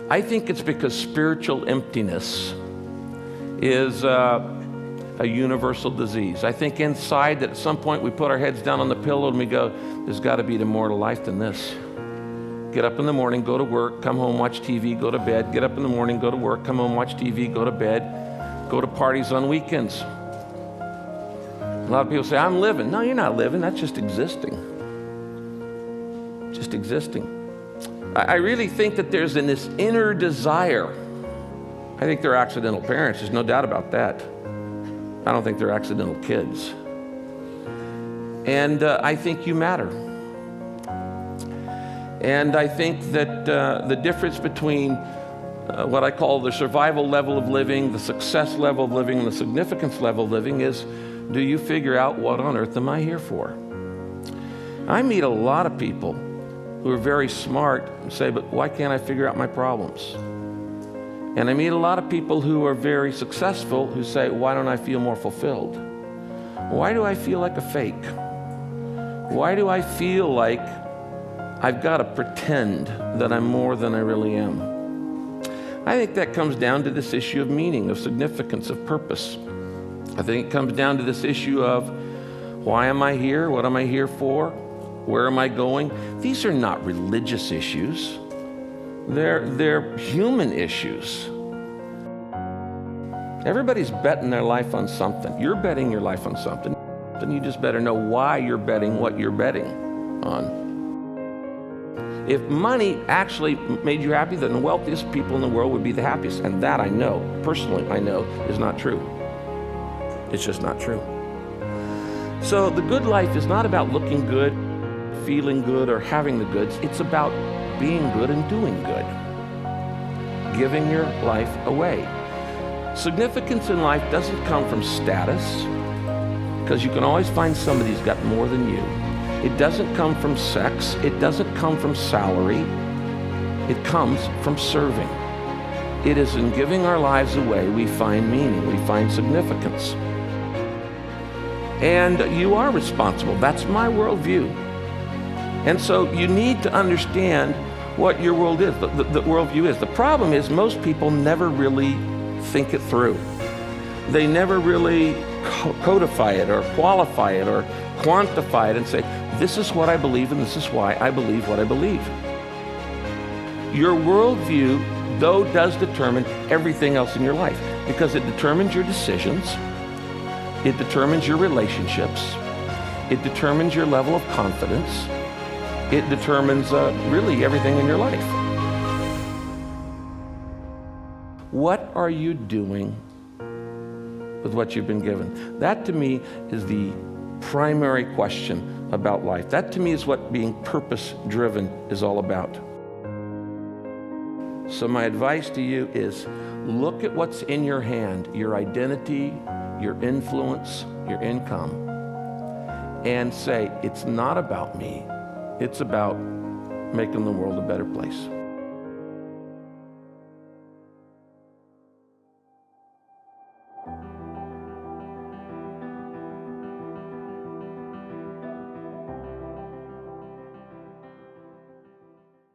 I think it's because spiritual emptiness is a universal disease. I think inside that at some point we put our heads down on the pillow and we go, there's got to be more to life than this. Get up in the morning, go to work, come home, watch TV, go to bed. Get up in the morning, go to work, come home, watch TV, go to bed. Go to parties on weekends. A lot of people say, I'm living. No, you're not living. That's just existing. Just existing. I really think that there's this inner desire. I think they're accidental parents. There's no doubt about that. I don't think they're accidental kids. And I think you matter. And I think that the difference between what I call the survival level of living, the success level of living, and the significance level of living is, do you figure out what on earth am I here for? I meet a lot of people who are very smart and say, but why can't I figure out my problems? And I meet a lot of people who are very successful who say, why don't I feel more fulfilled? Why do I feel like a fake? Why do I feel like I've got to pretend that I'm more than I really am? I think that comes down to this issue of meaning, of significance, of purpose. I think it comes down to this issue of, why am I here? What am I here for? Where am I going? These are not religious issues. They're human issues. Everybody's betting their life on something. You're betting your life on something. Then you just better know why you're betting what you're betting on. If money actually made you happy, then the wealthiest people in the world would be the happiest. And that I know, personally I know, is not true. It's just not true. So the good life is not about looking good, feeling good, or having the goods. It's about being good and doing good. Giving your life away. Significance in life doesn't come from status, because you can always find somebody who's got more than you. It doesn't come from sex. It doesn't come from salary. It comes from serving. It is in giving our lives away we find meaning, we find significance. And you are responsible. That's my worldview. And so you need to understand what your world is, the worldview is. The problem is most people never really think it through. They never really codify it or qualify it or quantify it and say, this is what I believe and this is why I believe what I believe. Your worldview, though, does determine everything else in your life, because it determines your decisions, it determines your relationships, it determines your level of confidence, it determines really everything in your life. What are you doing with what you've been given? That to me is the primary question about life. That to me is what being purpose-driven is all about. So my advice to you is, look at what's in your hand, your identity, your influence, your income, and say, it's not about me, it's about making the world a better place.